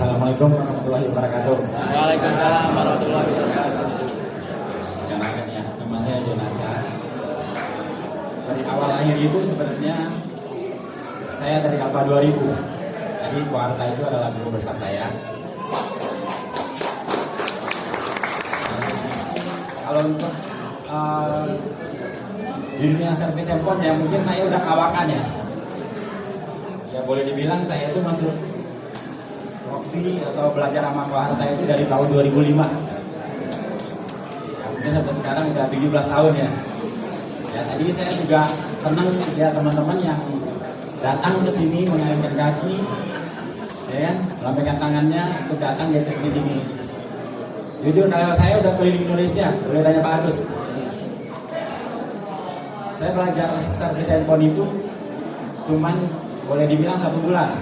Assalamualaikum warahmatullahi wabarakatuh. Waalaikumsalam warahmatullahi wabarakatuh. Kenalkan ya, nama saya Jonaca. Dari awal lahir itu sebenarnya saya dari Alfa 2000. Jadi Kuarta itu adalah guru besar saya. Kalau untuk di dunia servis handphone ya mungkin saya udah kawakan ya. Ya boleh dibilang saya itu masuk proxy atau belajar sama Kuarta itu dari tahun 2005. Ya, mungkin sampai sekarang udah 17 tahun ya. Ya tadi saya juga senang lihat teman-teman yang datang ke sini mengayunkan kaki, ya kan, melambaikan tangannya untuk datang di sini. Jujur kalau saya udah keliling Indonesia, boleh tanya Pak Agus. Saya belajar servis handphone itu cuman boleh dibilang 1 bulan.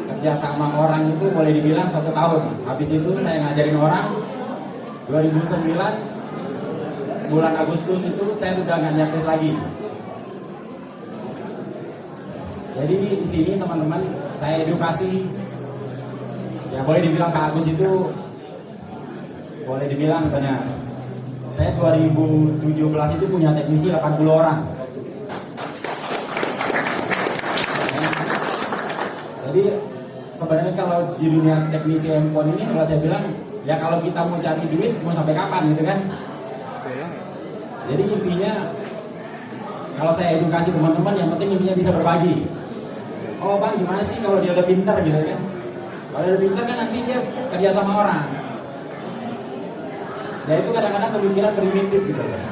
Kerja sama orang itu boleh dibilang 1 tahun. Habis itu saya ngajarin orang. 2009 bulan Agustus itu saya udah nggak nyervis lagi. Jadi di sini teman-teman saya edukasi. Ya boleh dibilang Pak Agus itu boleh dibilang benar. Saya 2017 itu punya teknisi 80 orang. Jadi sebenarnya kalau di dunia teknisi handphone ini kalau saya bilang ya kalau kita mau cari duit mau sampai kapan gitu kan. Jadi intinya kalau saya edukasi teman-teman yang penting intinya bisa berbagi. Oh Bang gimana sih kalau dia udah pintar gitu kan. Kalau dia udah pintar kan nanti dia kerja sama orang. Ya itu kadang-kadang pemikiran primitif gitu loh.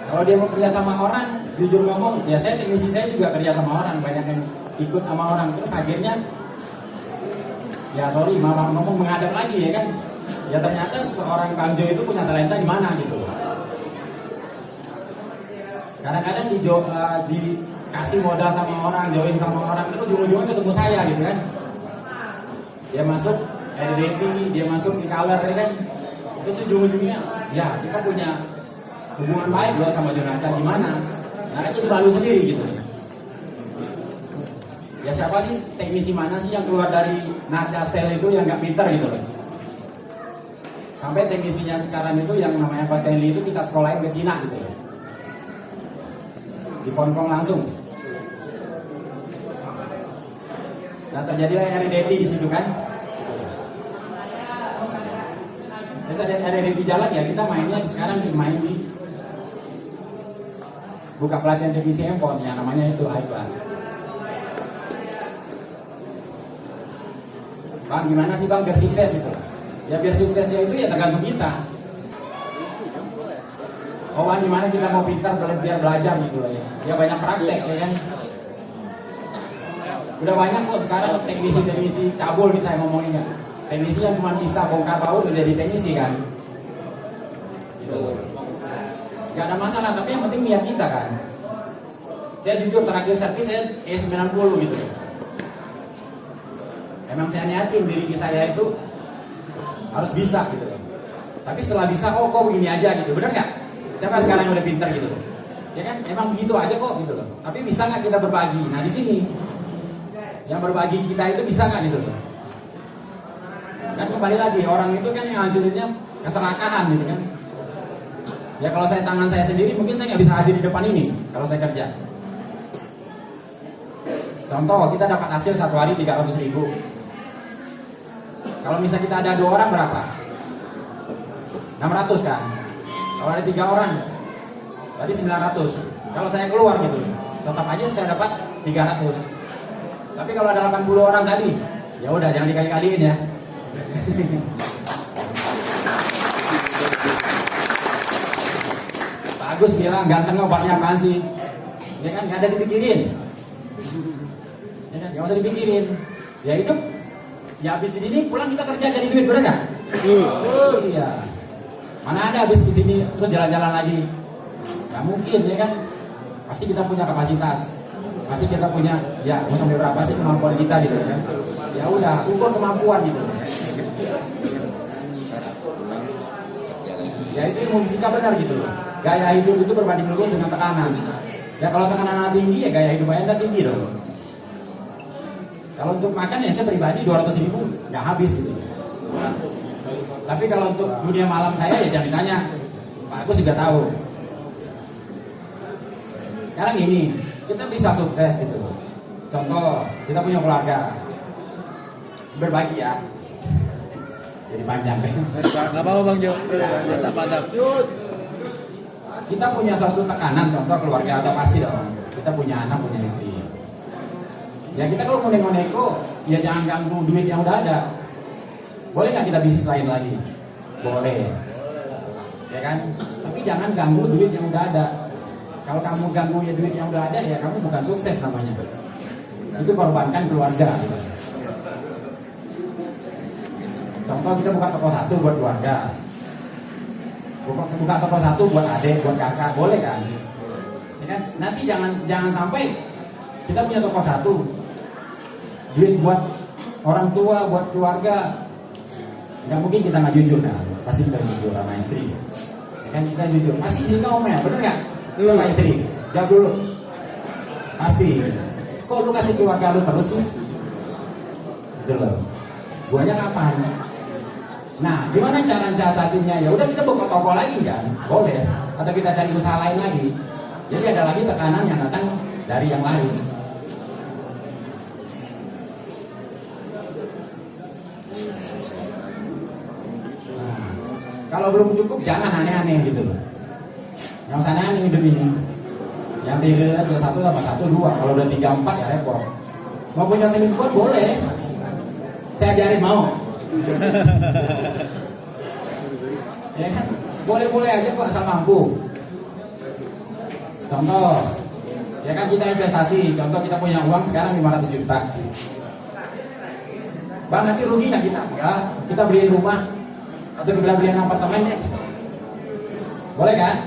Kalau dia mau kerja sama orang, jujur ngomong, ya saya teknisi saya juga kerja sama orang, banyak yang ikut sama orang. Terus akhirnya, ya sorry, mama ngomong menghadap lagi ya kan. Ya ternyata seorang Kang Jo itu punya talenta di mana gitu loh. Kadang-kadang dikasih modal sama orang, join sama orang, terus ujung-ujungnya ketemu saya gitu kan. Dia masuk RDT, dia masuk di color ya kan. Terus ujung-ujungnya ya kita punya hubungan baik loh sama Jonaca gimana. Nah kan jadi malu sendiri gitu. Ya siapa sih teknisi mana sih yang keluar dari Naca Sel itu yang gak pintar gitu loh. Sampai teknisinya sekarang itu yang namanya Pak Stanley itu kita sekolahin ke Cina gitu loh. Di Hong Kong langsung. Nah terjadilah RDT di situ kan. Terus ada RDT jalan ya kita mainnya sekarang main di buka pelatihan teknisi handphone yang namanya itu iClass. Bang gimana sih Bang biar sukses gitu? Ya biar suksesnya itu ya tergantung kita. Oh Bang gimana kita mau pintar biar belajar gitu lah ya. Ya banyak praktek ya kan. Udah banyak kok sekarang teknisi-teknisi cabul gitu saya ngomongin ya. Teknisi yang cuma bisa bongkar baut udah jadi teknisi kan. Gitu. Gak ada masalah tapi yang penting niat kita kan. Saya jujur terakhir servis saya E90 gitu. Emang saya niatin diri saya itu harus bisa gitu. Tapi setelah bisa kok begini aja gitu. Bener gak? Siapa sekarang udah pintar gitu loh. Ya kan emang begitu aja kok gitu loh. Tapi bisa gak kita berbagi? Nah di sini yang berbagi kita itu bisa gak gitu loh. Kan kembali lagi orang itu kan yang hancurinnya keserakahan gitu kan. Ya kalau saya tangan saya sendiri mungkin saya nggak bisa hadir di depan ini kalau saya kerja. Contoh kita dapat hasil 1 hari 300.000. Kalau misalnya kita ada 2 orang berapa? 600 kan. Kalau ada 3 orang tadi 900. Kalau saya keluar gitu tetap aja saya dapat 300. Tapi kalau ada 80 orang tadi ya udah jangan dikali-kaliin ya. Pak Agus bilang ganteng obatnya apaan sih? Ya kan gak ada dipikirin. Ya kan gak usah dipikirin. Ya hidup. Ya habis di sini pulang kita kerja cari duit bener gak? Iya. Mana ada habis di sini terus jalan-jalan lagi? Gak mungkin ya kan? Pasti kita punya kapasitas. Pasti kita punya ya mau sampai berapa sih kemampuan kita gitu kan? Ya udah ukur kemampuan gitu. Ya itu ilmu fisika benar gitu loh. Gaya hidup itu berbanding lurus dengan tekanan. Ya kalau tekanan tinggi ya gaya hidup Anda tinggi dong. Kalau untuk makan ya saya pribadi 200.000 nggak habis gitu. Tapi kalau untuk dunia malam saya ya jangan ditanya, Pak Agus juga tahu. Sekarang ini kita bisa sukses gitu. Contoh kita punya keluarga, berbagi ya. Jadi panjang deh. Nggak apa-apa Bang Jo. Mantap. Kita punya suatu tekanan, contoh keluarga ada pasti dong. Kita punya anak, punya istri. Ya kita kalau mau neko-neko, ya jangan ganggu duit yang udah ada. Boleh nggak kita bisnis lain lagi? Boleh. Ya kan? Tapi jangan ganggu duit yang udah ada. Kalau kamu ganggu ya duit yang udah ada, ya kamu bukan sukses namanya. Itu korbankan keluarga. Contoh kita buka toko satu buat keluarga. Buka toko satu buat adik, buat kakak, boleh kan? Ya kan? Nanti jangan sampai kita punya toko satu, duit buat orang tua, buat keluarga, nggak mungkin kita nggak jujur kan? Pasti kita jujur sama istri, ya kan kita jujur. Pasti istri kamu ngomel, bener nggak? Sama istri, jawab dulu. Pasti. Kok lu kasih keluarga lu terus sih? Gitu loh. Guanya kapan? Nah, gimana cara siasatinnya? Ya udah kita buka toko lagi kan, boleh. Atau kita cari usaha lain lagi. Jadi ada lagi tekanan yang datang dari yang lain. Nah, kalau belum cukup jangan aneh-aneh gitu loh. Yang usah aneh-aneh hidup ini. Yang dilihat ya 1 tambah 1 2. Kalau udah 3 4 ya repot. Mau punya selingkuhan boleh. Saya ajarin mau. Ya kan, boleh-boleh aja kok asal mampu. Contoh, ya kan kita investasi. Contoh kita punya uang sekarang 500 juta. Bang nanti rugi nggak kita? Ya, kita beliin rumah atau kita beliin apartemen. Boleh kan?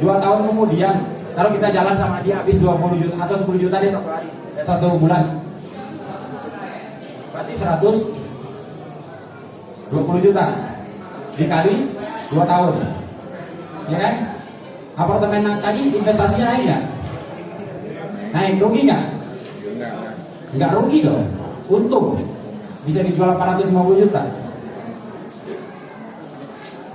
2 tahun kemudian, kalau kita jalan sama dia habis 20 juta atau 10 juta deh satu bulan. Berarti 120 juta dikali 2 tahun, ya kan? Apartemen tadi investasinya naik nggak? Naik, rugi nggak? Nggak rugi dong, untung. Bisa dijual 450 juta.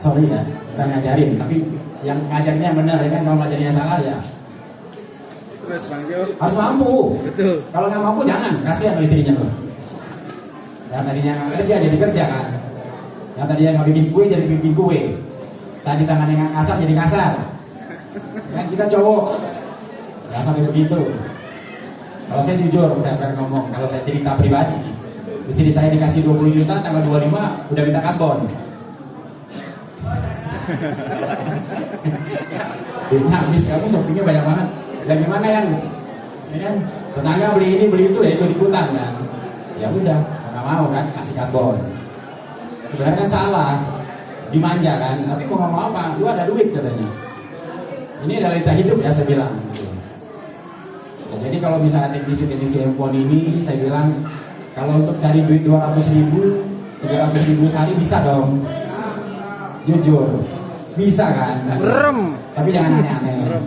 Sorry ya, bukan ngajarin, tapi yang ngajarnya benar ya kan. Kalau ngajarnya salah ya Terus Bang Jo harus mampu. betul. Kalau nggak mampu jangan, kasihan istrinya loh. Yang tadinya nggak kerja jadi kerja kan. Yang tadinya nggak bikin kue jadi bikin kue. Tadi tangannya nggak kasar jadi kasar. Kan kita cowok nggak sampai begitu. Kalau saya jujur, saya ngomong, kalau saya cerita pribadi, istri saya dikasih 20 juta, tanggal 25 udah minta kasbon. Dia habis, kamu shoppingnya banyak banget. Dan gimana yang, ya kan, tetangga beli ini beli itu ya itu ikutan kan. Ya udah, nggak mau kan, kasih kasbon. Sebenarnya kan salah, dimanja kan. Tapi mau nggak mau apa, lu ada duit katanya. Ini adalah realita hidup ya saya bilang. Ya, jadi kalau misalnya teknisi handphone ini, saya bilang kalau untuk cari duit 200.000, 300.000 sehari bisa dong. Jujur, bisa kan? Rem. Tapi jangan aneh-aneh.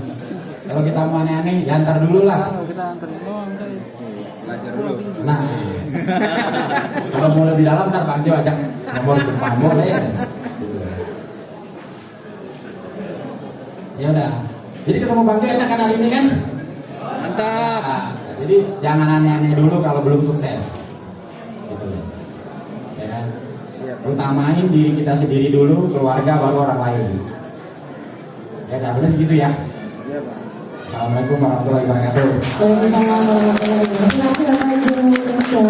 Kalau kita mau aneh-aneh, ya antar dulu lah. Kita anterin doang coy. Belajar dulu. Nah, kalau mau lebih dalam, ntar Bang Jo ajak nomor depan boleh. Ya udah. Jadi ketemu Bang Jo enak kan hari ini kan? Mantap. Nah, jadi jangan aneh-aneh dulu kalau belum sukses. Gitu. Ya kan? Utamain diri kita sendiri dulu, keluarga baru orang lain. Ya udah, boleh segitu ya. Iya, Bang. Assalamualaikum warahmatullahi wabarakatuh. Waalaikumsalam warahmatullahi wabarakatuh. Terima kasih Bapak Jo.